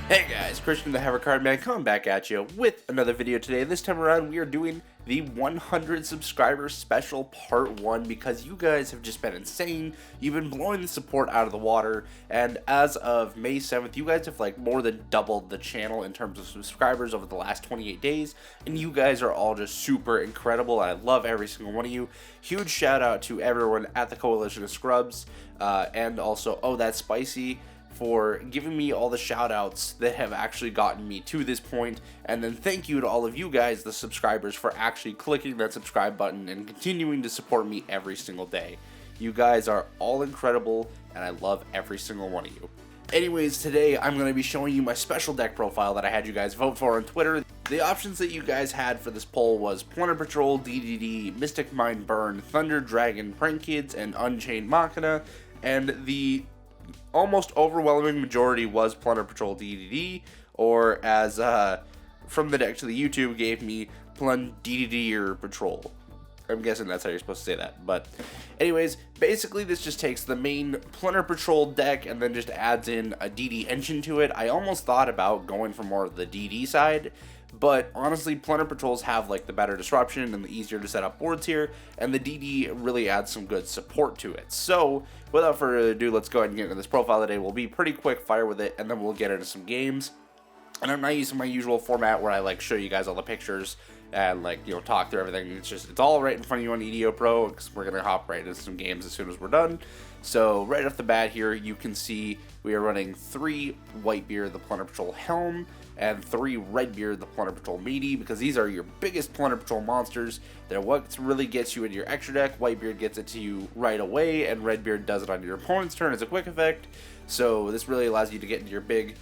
Hey guys, Christian the Hovercard Man coming back at you with another video today. This time around we are doing the 100 subscriber special part 1 because you guys have just been insane. You've been blowing the support out of the water, and as of May 7th you guys have like more than doubled the channel in terms of subscribers over the last 28 days, and you guys are all just super incredible. I love every single one of you. Huge shout out to everyone at the Coalition of Scrubs, and also Oh That's Spicy, for giving me all the shout outs that have actually gotten me to this point. And then thank you to all of you guys, the subscribers, for actually clicking that subscribe button and continuing to support me every single day. You guys are all incredible, and I love every single one of you. Anyways, today I'm going to be showing you my special deck profile that I had you guys vote for on Twitter. The options that you guys had for this poll was PlunD Patrol, DDD, Mystic Mind Burn, Thunder Dragon, Prank Kids, and Unchained Machina, and the almost overwhelming majority was PlunD Patrol DDD, or as from the deck to the YouTube gave me PlunD DDD or Patrol. I'm guessing that's how you're supposed to say that. But anyways, basically this just takes the main PlunD Patrol deck and then just adds in a DD engine to it. I almost thought about going for more of the DD side, but honestly PlunD Patrols have like the better disruption and the easier to set up boards here, and the DD really adds some good support to it. So without further ado, let's go ahead and get into this profile today. We'll be pretty quick fire with it, and then we'll get into some games. And I'm not using my usual format where I like show you guys all the pictures and like, you know, talk through everything. It's all right in front of you on EDO Pro, because we're gonna hop right into some games as soon as we're done. So right off the bat here, you can see we are running 3 Whitebeard the PlunD Patrol Helm and 3 Redbeard the PlunD Patrol Meaty, because these are your biggest PlunD Patrol monsters. They're what really gets you into your extra deck. Whitebeard gets it to you right away, and Redbeard does it on your opponent's turn as a quick effect. So this really allows you to get into your big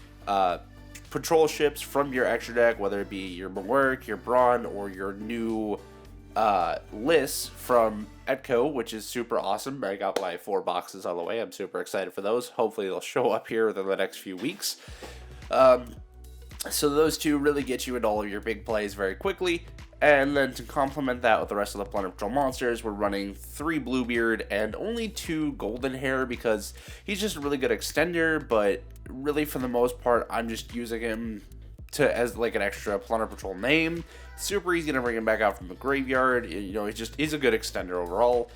patrol ships from your extra deck, whether it be your Mawerk, your Brawn, or your new Liss from Etco, which is super awesome. I got my 4 boxes on the way. I'm super excited for those. Hopefully they'll show up here within the next few weeks. So those two really get you into all of your big plays very quickly. And then to complement that with the rest of the PlunD Patrol monsters, we're running 3 Bluebeard and only 2 Golden Hair, because he's just a really good extender, but really for the most part I'm just using him as like an extra PlunD Patrol name. Super easy to bring him back out from the graveyard. You know, he's a good extender overall.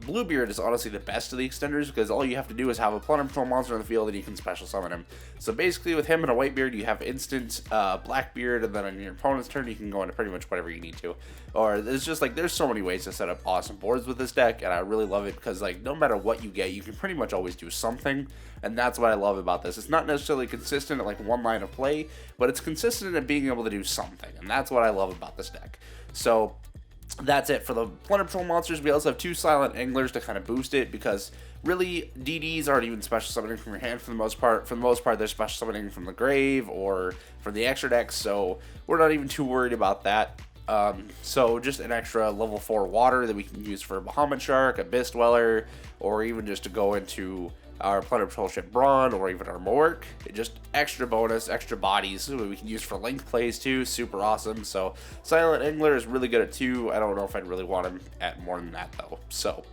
Bluebeard is honestly the best of the extenders, because all you have to do is have a PlunD Patrol monster on the field and you can special summon him. So basically with him and a Whitebeard you have instant Blackbeard, and then on your opponent's turn you can go into pretty much whatever you need to. Or there's just like, there's so many ways to set up awesome boards with this deck, and I really love it because like no matter what you get, you can pretty much always do something, and that's what I love about this. It's not necessarily consistent at like one line of play, but it's consistent at being able to do something, and that's what I love about this deck. So that's it for the PlunD Patrol monsters. We also have 2 Silent Anglers to kind of boost it, because really DDs aren't even special summoning from your hand for the most part. For the most part, they're special summoning from the grave or from the extra deck, so we're not even too worried about that. So just an extra level 4 water that we can use for Bahamut Shark, Abyss Dweller, or even just to go into our PlunD Patrol ship Brawn, or even our Mawerk. Just extra bonus, extra bodies that we can use for length plays too. Super awesome. So Silent Angler is really good at 2. I don't know if I'd really want him at more than that though. So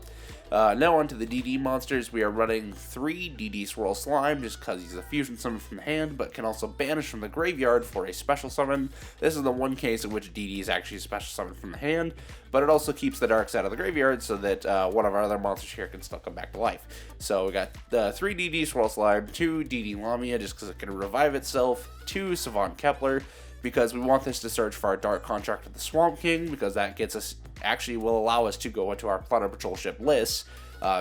now on to the DD monsters. We are running 3 DD Swirl Slime, just because he's a fusion summon from the hand, but can also banish from the graveyard for a special summon. This is the one case in which DD is actually a special summon from the hand, but it also keeps the darks out of the graveyard so that one of our other monsters here can still come back to life. So we got the 3 DD Swirl Slime, 2 DD Lamia, just because it can revive itself, 2 Savant Kepler, because we want this to search for our Dark Contract with the Swamp King, because that gets us, actually will allow us to go into our PlunD Patrol ship Liss,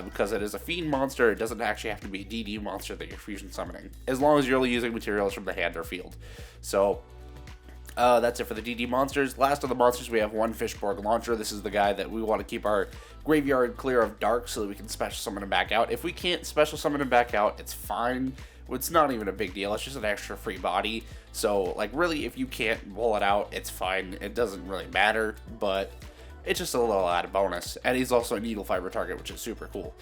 because it is a fiend monster. It doesn't actually have to be a DD monster that you're fusion summoning, as long as you're only using materials from the hand or field. So that's it for the DD monsters. Last of the monsters, we have 1 Fishborg Launcher. This is the guy that we want to keep our graveyard clear of dark so that we can special summon him back out. If we can't special summon him back out, it's fine. It's not even a big deal. It's just an extra free body. So like really, if you can't pull it out, it's fine. It doesn't really matter, but it's just a little added bonus. And he's also a needle fiber target, which is super cool.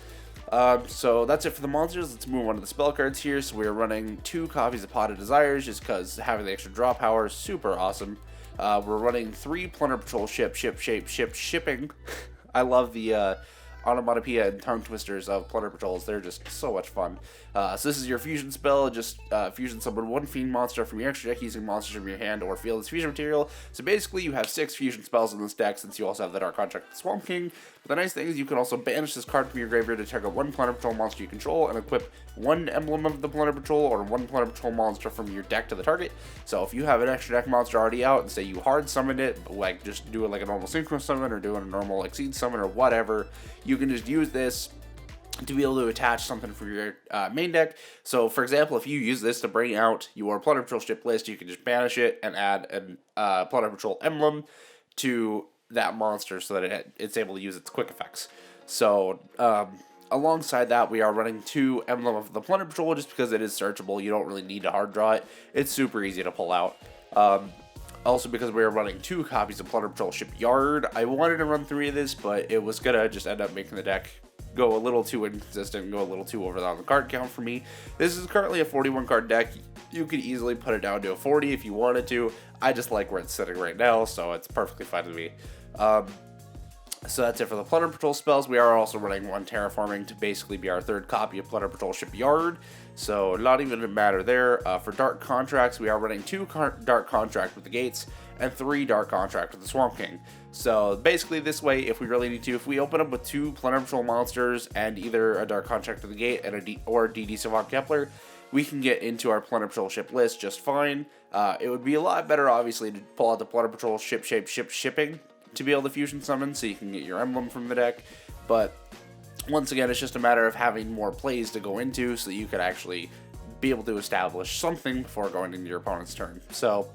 So that's it for the monsters. Let's move on to the spell cards here. So we're running 2 copies of Pot of Desires, just because having the extra draw power is super awesome. We're running 3 PlunD Patrol shipping. I love the onomatopoeia and tongue twisters of Plunder Patrols. They're just so much fun. So this is your fusion spell. Just fusion summon one fiend monster from your extra deck using monsters from your hand or field as fusion material. So basically you have 6 fusion spells in this deck, since you also have the Dark Contract Swamp King. But the nice thing is you can also banish this card from your graveyard to target one Plunder Patrol monster you control and equip one emblem of the Plunder Patrol or one Plunder Patrol monster from your deck to the target. So if you have an extra deck monster already out and say you hard summoned it, like just do it like a normal synchro summon or doing a normal exceed summon or whatever, you can just use this to be able to attach something for your main deck. So for example, if you use this to bring out your Plunder Patrol ship list, you can just banish it and add a Plunder Patrol emblem to that monster so that it's able to use its quick effects. So alongside that, we are running 2 Emblem of the Plunder Patrol just because it is searchable. You don't really need to hard draw it. It's super easy to pull out. Also because we are running 2 copies of Plunder Patrol Shipyard. I wanted to run 3 of this, but it was gonna just end up making the deck go a little too inconsistent and go a little too over on the card count for me. This is currently a 41 card deck. You could easily put it down to a 40 if you wanted to. I just like where it's sitting right now, so it's perfectly fine with me. So that's it for the Plunder Patrol spells. We are also running 1 Terraforming to basically be our 3rd copy of Plunder Patrol Shipyard, so not even a matter there. For Dark Contracts, we are running 2 Dark Contract with the Gates and 3 Dark Contract with the Swamp King. So basically this way, if we really need to, if we open up with 2 Plunder Patrol monsters and either a Dark Contract with the Gate and or a DD Savant Kepler, we can get into our Plunder Patrol ship list just fine. It would be a lot better, obviously, to pull out the Plunder Patrol shipping to be able to fusion summon so you can get your emblem from the deck. But once again, it's just a matter of having more plays to go into so that you could actually be able to establish something before going into your opponent's turn. So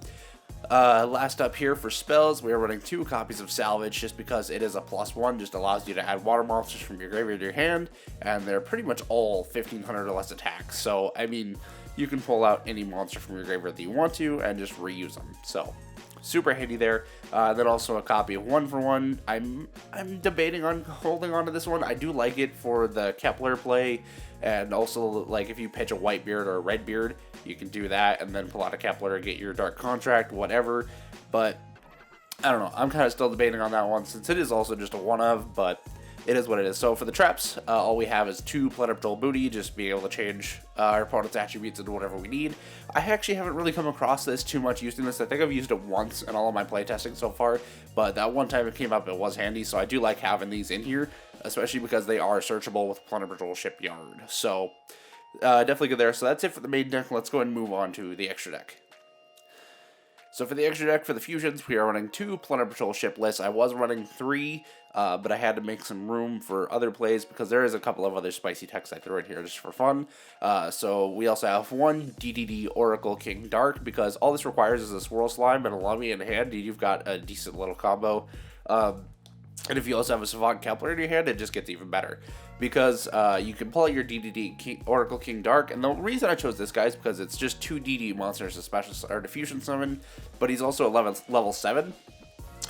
last up here for spells, we are running 2 copies of Salvage just because it is a +1, just allows you to add water monsters from your graveyard to your hand, and they're pretty much all 1500 or less attacks. So I mean, you can pull out any monster from your graveyard that you want to and just reuse them. So super handy there. Then also a copy of 1 for 1. I'm debating on holding on to this one. I do like it for the Kepler play, and also like if you pitch a Whitebeard or a Redbeard, you can do that and then pull out a Kepler and get your Dark Contract, whatever. But I don't know. I'm kind of still debating on that one since it is also just a one of, but it is what it is. So for the traps, all we have is 2 Plunder Patrol Booty, just being able to change our opponent's attributes into whatever we need. I actually haven't really come across this too much using this. I think I've used it once in all of my playtesting so far, but that one time it came up, it was handy, so I do like having these in here, especially because they are searchable with Plunder Patrol Shipyard. So definitely good there. So that's it for the main deck. Let's go ahead and move on to the extra deck. So for the extra deck for the fusions, we are running 2 Plunder Patrol ship lists. I was running 3, but I had to make some room for other plays because there is a couple of other spicy techs I threw in here just for fun. So we also have 1 DDD Oracle King Dark because all this requires is a Swirl Slime and a Lummy in hand. You've got a decent little combo. And if you also have a Savant Kepler in your hand, it just gets even better. Because you can pull out your DDD Oracle King Dark, and the reason I chose this guy is because it's just 2 DD monsters, a special or diffusion summon, but he's also level 7.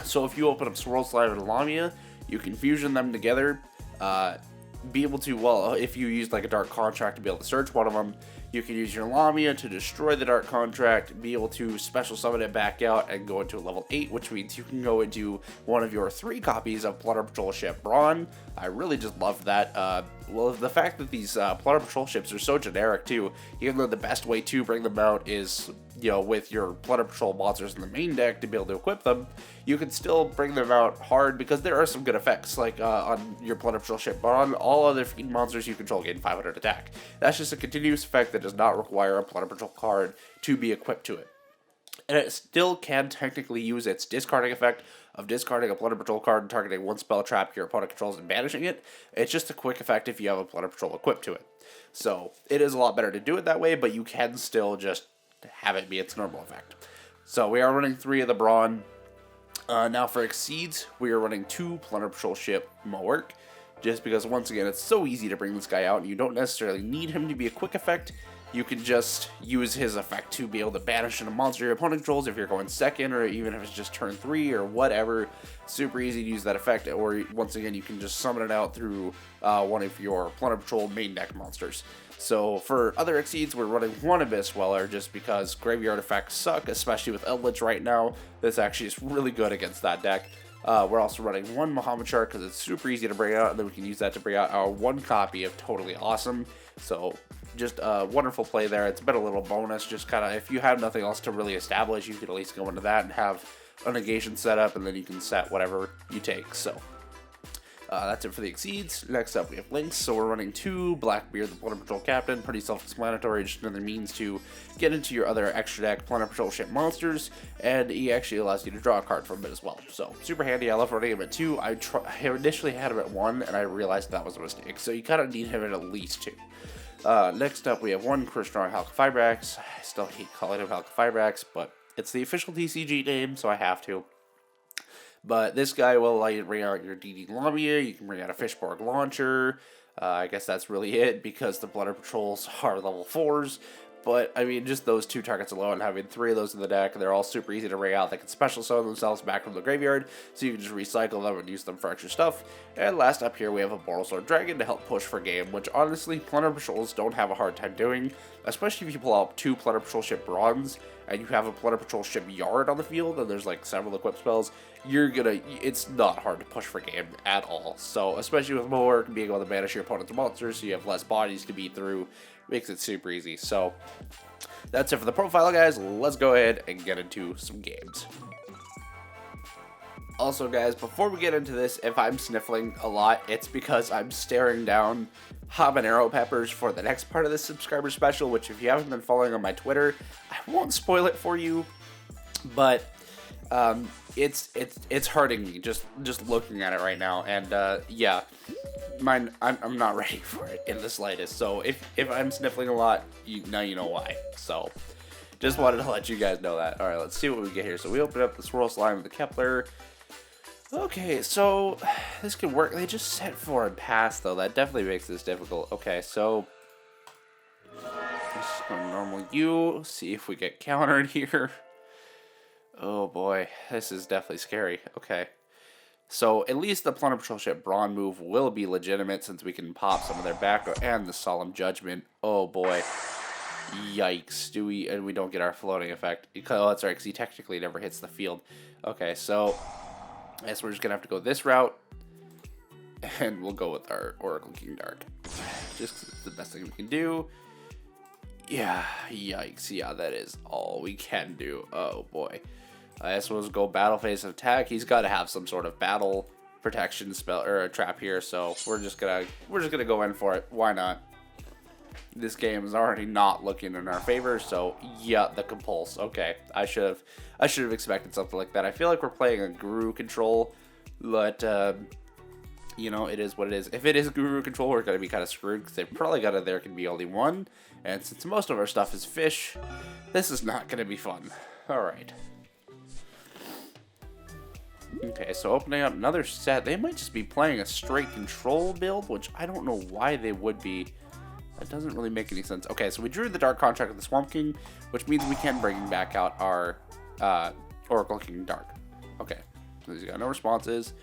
So if you open up Swirl Slime and Lamia, you can fusion them together, be able to, well, if you use like a Dark Contract to be able to search one of them, you can use your Lamia to destroy the Dark Contract, be able to special summon it back out and go into a level 8, which means you can go into one of your 3 copies of Plunder Patrol ship Brawn. I really just love that. Well, the fact that these Plunder Patrol ships are so generic too, even though the best way to bring them out is, you know, with your Plunder Patrol monsters in the main deck to be able to equip them, you can still bring them out hard because there are some good effects, like on your Plunder Patrol ship Brawn, all other fiend monsters you control gain 500 attack. That's just a continuous effect that does not require a Plunder Patrol card to be equipped to it. And it still can technically use its discarding effect of discarding a Plunder Patrol card and targeting 1 spell trap your opponent controls and banishing it. It's just a quick effect if you have a Plunder Patrol equipped to it. So it is a lot better to do it that way, but you can still just have it be its normal effect. So we are running 3 of the Brawn. Now for Exceeds, we are running 2 Plunder Patrol ship Mowerk, just because once again it's so easy to bring this guy out and you don't necessarily need him to be a quick effect. You can just use his effect to be able to banish a monster your opponent controls if you're going second, or even if it's just turn 3 or whatever. Super easy to use that effect, or once again you can just summon it out through one of your Plunder Patrol main deck monsters. So for other Exceeds, we're running 1 Abyss Weller just because graveyard effects suck, especially with Eldritch right now. This actually is really good against that deck. We're also running one Muhammad Shark because it's super easy to bring out, and then we can use that to bring out our one copy of Totally Awesome. So just a wonderful play there. It's been a little bonus, just kind of if you have nothing else to really establish, you could at least go into that and have a negation set up, and then you can set whatever you take. So that's it for the Exceeds. Next up, we have Lynx. So we're running 2 Blackbeard, the Plunder Patrol Captain. Pretty self-explanatory, just another means to get into your other extra deck Plunder Patrol ship monsters, and he actually allows you to draw a card from it as well. So super handy. I love running him at 2. I initially had him at 1, and I realized that was a mistake. So you kind of need him at least 2. Next up, we have 1 Crystal Halqifibrax. I still hate calling him Halqifibrax, but it's the official TCG name, so I have to. But this guy will allow you to bring out your DD Lamia, you can bring out a Fishborg Launcher. I guess that's really it, because the Plunder Patrols are level 4s. But, I mean, just those 2 targets alone, having 3 of those in the deck, they're all super easy to bring out. They can special summon themselves back from the graveyard, so you can just recycle them and use them for extra stuff. And last up here, we have a Borrelsword Dragon to help push for game, which honestly, Plunder Patrols don't have a hard time doing, especially if you pull out 2 Plunder Patrol ship Bronze, and you have a Plunder Patrol ship Yard on the field, and there's like several equip spells, it's not hard to push for game at all. So, especially with more being able to banish your opponent's monsters, so you have less bodies to beat through, makes it super easy. So, that's it for the profile, guys. Let's go ahead and get into some games. Also, guys, before we get into this, if I'm sniffling a lot, it's because I'm staring down habanero peppers for the next part of this subscriber special, which if you haven't been following on my Twitter, I won't spoil it for you, but it's hurting me just looking at it right now, and yeah, I'm not ready for it in the slightest. So if I'm sniffling a lot, now you know why. So just wanted to let you guys know that. All right, let's see what we get here. So we open up the Swirl Slime with the Kepler. Okay, so this could work. They just set 4 and pass, though. That definitely makes this difficult. Okay, so just go normal U. See if we get countered here. Oh boy, this is definitely scary. Okay, so at least the Plunder Patrol ship Brawn move will be legitimate since we can pop some of their back and the Solemn Judgment. Oh boy, yikes! And we don't get our floating effect? Oh, that's right, because he technically never hits the field. Okay, so I guess we're just gonna have to go this route, and we'll go with our Oracle King Dark, just 'cause it's the best thing we can do. Yeah, yikes! Yeah, that is all we can do. Oh boy. I guess we'll go battle phase of attack. He's got to have some sort of battle protection spell or a trap here, so we're just gonna go in for it. Why not? This game is already not looking in our favor, so yeah, the compulse. Okay, I should have expected something like that. I feel like we're playing a Guru control, but you know, it is what it is. If it is Guru control, we're gonna be kind of screwed because they probably got it. There can be only one, and since most of our stuff is fish, this is not gonna be fun. All right. Okay, so opening up another set. They might just be playing a straight control build, which I don't know why they would be. That doesn't really make any sense. Okay, so we drew the Dark Contract of the Swamp King, which means we can bring back out our Oracle King Dark. Okay, so he's got no responses.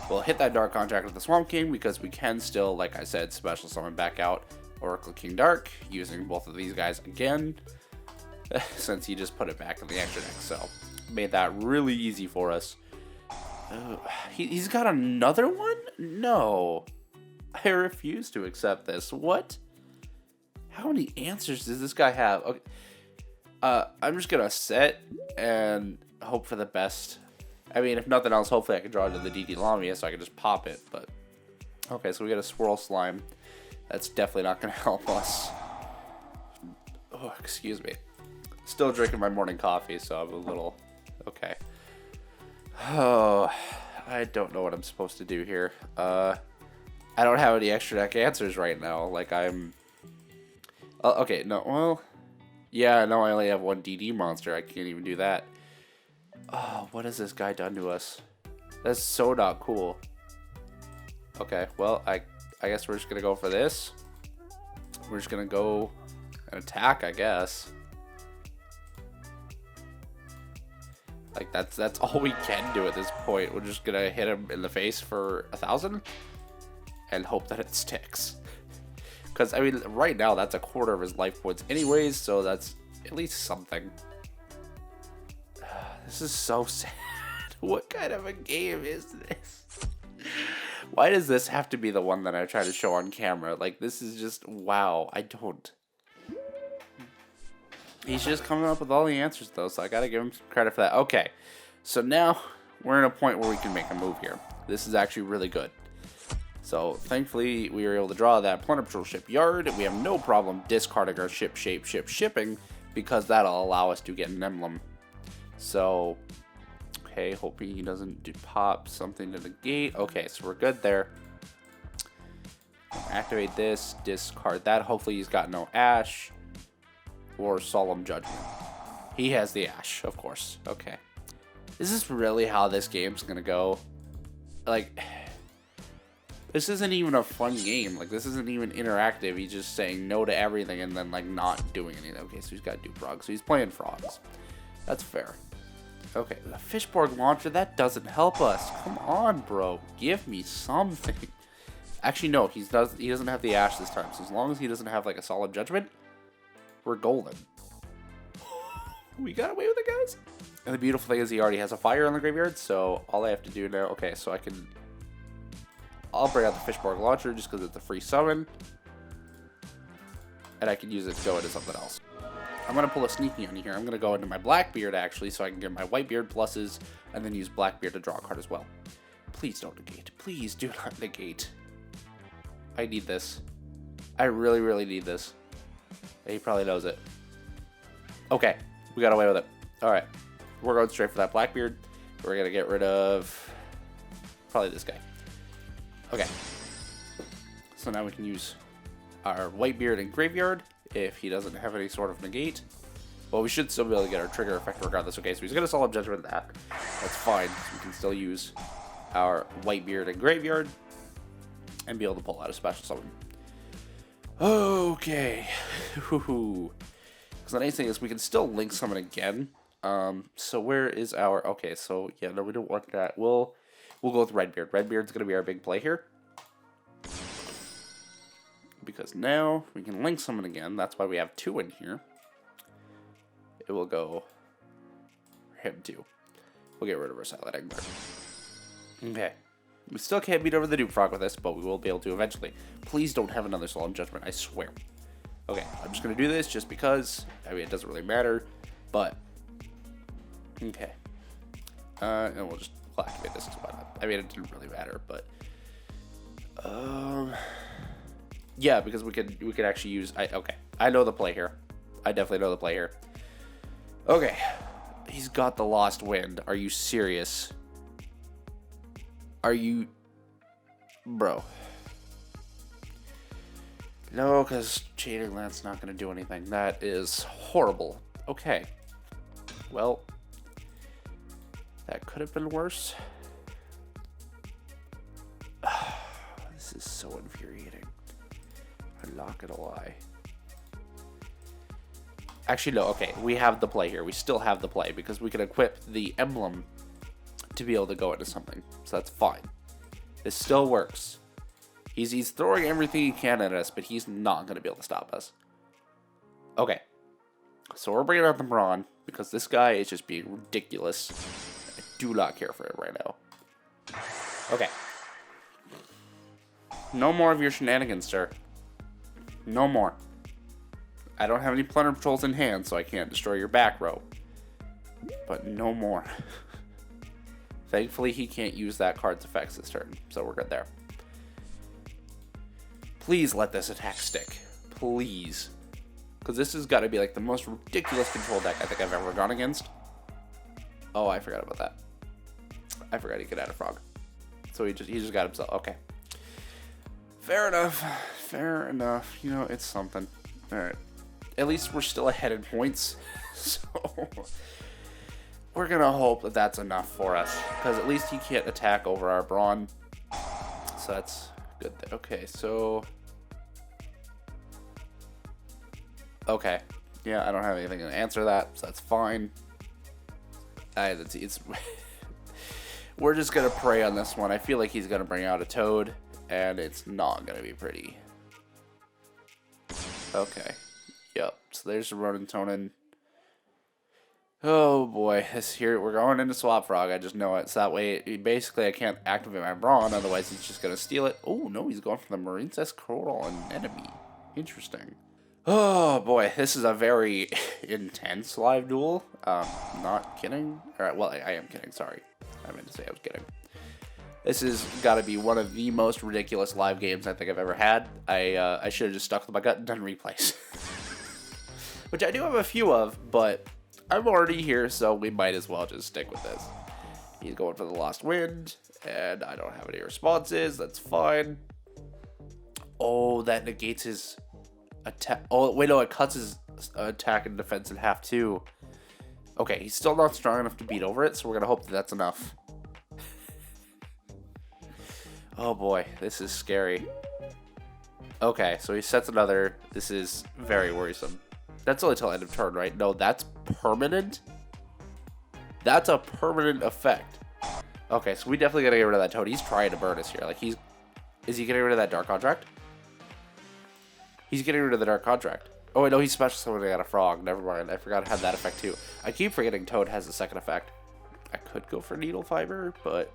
We'll hit that Dark Contract of the Swamp King because we can still, like I said, special summon back out Oracle King Dark using both of these guys again, since he just put it back in the extra deck. So made that really easy for us. He's got another one? No. I refuse to accept this. What? How many answers does this guy have? Okay. I'm just gonna set and hope for the best. I mean, if nothing else, hopefully I can draw into the DD Lamia so I can just pop it, but... Okay, so we got a Swirl Slime. That's definitely not gonna help us. Oh, excuse me. Still drinking my morning coffee, so I'm a little... Okay. Oh, I don't know what I'm supposed to do here. I don't have any extra deck answers right now. Like, I'm... okay, no, well... Yeah, no, I only have one DD monster. I can't even do that. Oh, what has this guy done to us? That's so not cool. Okay, well, I guess we're just gonna go for this. We're just gonna go and attack, I guess. Like, that's all we can do at this point. We're just gonna hit him in the face for 1,000 and hope that it sticks. Because, I mean, right now, that's a quarter of his life points anyways, so that's at least something. This is so sad. What kind of a game is this? Why does this have to be the one that I try to show on camera? Like, this is just, wow, I don't. He's just coming up with all the answers, though, so I gotta give him some credit for that. Okay, so now we're in a point where we can make a move here. This is actually really good. So, thankfully, we were able to draw that PlunD Patrol shipyard. We have no problem discarding our shipping, because that'll allow us to get an emblem. So, okay, hoping he doesn't pop something to the gate. Okay, so we're good there. Activate this, discard that. Hopefully he's got no ash or solemn judgment. He has the ash, of course. Okay. Is this really how this game's gonna go? Like, this isn't even a fun game. Like, this isn't even interactive. He's just saying no to everything and then, like, not doing anything. Okay, so he's got to do frogs. So he's playing frogs. That's fair. Okay, the fishborg launcher, that doesn't help us. Come on, bro. Give me something. Actually, no, he doesn't have the ash this time. So as long as he doesn't have, like, a solid judgment, we're golden. We got away with it, guys. And the beautiful thing is he already has a fire in the graveyard, so all I have to do now... Okay, so I'll bring out the fishborg launcher just because it's a free summon. And I can use it to go into something else. I'm going to pull a sneaky on here. I'm going to go into my Blackbeard, actually, so I can get my Whitebeard pluses, and then use Blackbeard to draw a card as well. Please don't negate. Please do not negate. I need this. I really, really need this. He probably knows it. Okay, we got away with it. Alright, we're going straight for that Blackbeard. We're going to get rid of probably this guy. Okay, so now we can use our Whitebeard in graveyard if he doesn't have any sort of negate. Well, we should still be able to get our trigger effect regardless. Okay, so he's going to solid judgment that. That's fine. So we can still use our Whitebeard in graveyard and be able to pull out a special summon. Okay. Because the nice thing is we can still link summon again. So where is our... Okay, so yeah, no, we don't want that. We'll go with Redbeard. Redbeard's going to be our big play here. Because now we can link summon again. That's why we have 2 in here. It will go him too. We'll get rid of our Silent Angler. Okay. We still can't beat over the Dupe Frog with this, but we will be able to eventually. Please don't have another Solemn Judgment, I swear. Okay, I'm just going to do this just because. I mean, it doesn't really matter, but... Okay. And we'll just activate this as well. I mean, it didn't really matter, but... Yeah, because we could actually use... Okay, I know the play here. I definitely know the play here. Okay. He's got the Lost Wind. Are you serious? Are you... Bro. No, because Chaining Lance not going to do anything. That is horrible. Okay. Well, that could have been worse. This is so infuriating. I'm not going to lie. Actually, no. Okay, we have the play here. We still have the play because we can equip the emblem to be able to go into something. So that's fine. This still works. He's throwing everything he can at us, but he's not going to be able to stop us. Okay. So we're bringing out the Brawn because this guy is just being ridiculous. I do not care for it right now. Okay. No more of your shenanigans, sir. No more. I don't have any PlunD Patrols in hand, so I can't destroy your back row. But no more. Thankfully, he can't use that card's effects this turn, so we're good there. Please let this attack stick. Please. Because this has got to be like the most ridiculous control deck I think I've ever gone against. Oh, I forgot about that. I forgot he could add a frog. So he just got himself. Okay. Fair enough. Fair enough. You know, it's something. Alright. At least we're still ahead in points. So we're going to hope that that's enough for us. Because at least he can't attack over our Brawn. So that's good. Okay, so... Okay. Yeah, I don't have anything to answer that, so that's fine. We're just going to pray on this one. I feel like he's going to bring out a Toad, and it's not going to be pretty. Okay. Yep. So there's the Ronin Tonin. Oh boy, this here we're going into Swap Frog. I just know it. So that way, basically, I can't activate my Brawn. Otherwise, he's just gonna steal it. Oh no, he's going for the Marine's Coral Anemone. Interesting. Oh boy, this is a very intense live duel. Not kidding. All right, well, I am kidding. Sorry, I meant to say I was kidding. This has got to be one of the most ridiculous live games I think I've ever had. I should have just stuck with my gut and done replays, which I do have a few of, but I'm already here, so we might as well just stick with this. He's going for the Lost Wind, and I don't have any responses. That's fine. Oh, that negates his attack. Oh, wait, no, it cuts his attack and defense in half, too. Okay, he's still not strong enough to beat over it, so we're going to hope that that's enough. Oh, boy, this is scary. Okay, so he sets another. This is very worrisome. That's only till end of turn, right? No, that's permanent? That's a permanent effect. Okay, so we definitely gotta get rid of that Toad. He's trying to burn us here. Like, is he getting rid of that Dark Contract? He's getting rid of the Dark Contract. Oh, wait, no, he's special summoning out a Frog. Never mind. I forgot it had that effect, too. I keep forgetting Toad has a second effect. I could go for Needle Fiber, but...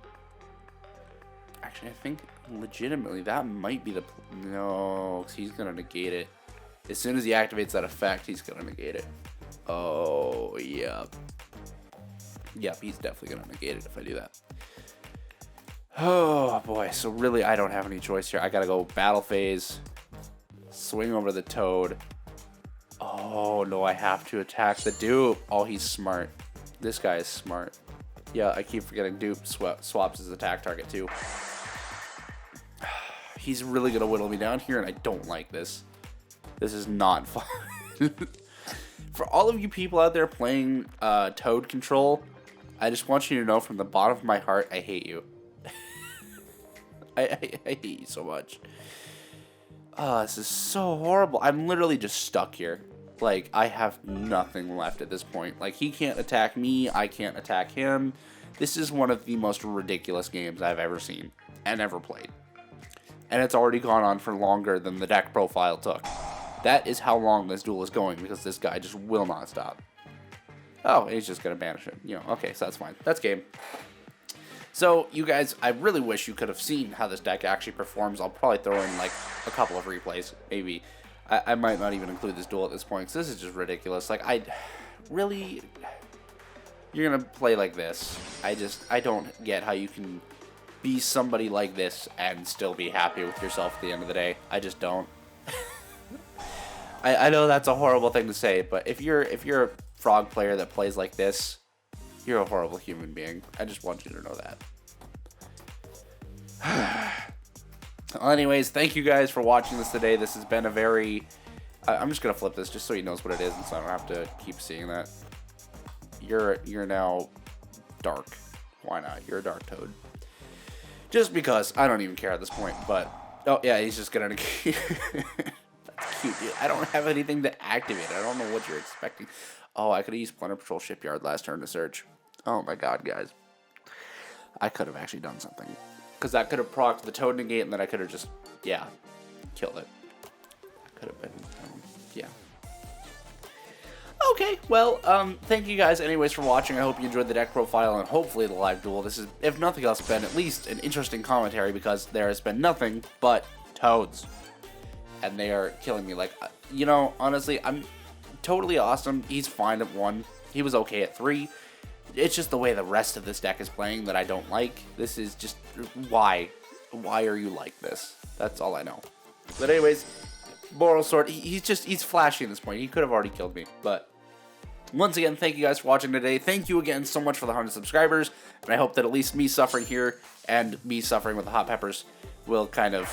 Actually, I think legitimately that might be the... No, because he's gonna negate it. As soon as he activates that effect, he's gonna negate it. Oh, yep. Yep, he's definitely gonna negate it if I do that. Oh, boy. So really, I don't have any choice here. I gotta go Battle Phase. Swing over the Toad. Oh, no, I have to attack the dupe. Oh, he's smart. This guy is smart. Yeah, I keep forgetting dupe swaps his attack target, too. He's really gonna whittle me down here, and I don't like this. This is not fun. For all of you people out there playing Toad Control, I just want you to know from the bottom of my heart, I hate you. I hate you so much. Oh, this is so horrible. I'm literally just stuck here. Like, I have nothing left at this point. Like, he can't attack me. I can't attack him. This is one of the most ridiculous games I've ever seen and ever played. And it's already gone on for longer than the deck profile took. That is how long this duel is going, because this guy just will not stop. Oh, he's just going to banish it. You know, okay, so that's fine. That's game. So, you guys, I really wish you could have seen how this deck actually performs. I'll probably throw in, like, a couple of replays, maybe. I might not even include this duel at this point, because this is just ridiculous. Like, really... You're going to play like this. I don't get how you can be somebody like this and still be happy with yourself at the end of the day. I just don't. I know that's a horrible thing to say, but if you're a Frog player that plays like this, you're a horrible human being. I just want you to know that. Well, anyways, thank you guys for watching this today. This has been a very... I'm just going to flip this just so he knows what it is, and so I don't have to keep seeing that. You're now dark. Why not? You're a Dark Toad. Just because. I don't even care at this point, but... Oh, yeah, he's just going to... That's cute, dude. I don't have anything to activate. I don't know what you're expecting. Oh, I could have used Patroll Shipyard last turn to search. Oh, my God, guys. I could have actually done something. Because that could have procced the Toad negate, and then I could have just, yeah, killed it. Could have been, yeah. Okay, well, thank you guys anyways for watching. I hope you enjoyed the deck profile and hopefully the live duel. This has, if nothing else, been at least an interesting commentary because there has been nothing but Toads. And they are killing me. Like, you know, honestly, I'm totally awesome. He's fine at 1. He was okay at 3. It's just the way the rest of this deck is playing that I don't like. This is just, why? Why are you like this? That's all I know. But anyways, moral sword, he's flashy at this point. He could have already killed me. But once again, thank you guys for watching today. Thank you again so much for the 100 subscribers. And I hope that at least me suffering here and me suffering with the hot peppers will kind of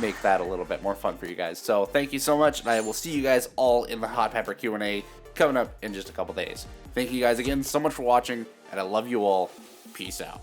make that a little bit more fun for you guys. So thank you so much, and I will see you guys all in the hot pepper Q&A coming up in just a couple days. Thank you guys again so much for watching, and I love you all. Peace out.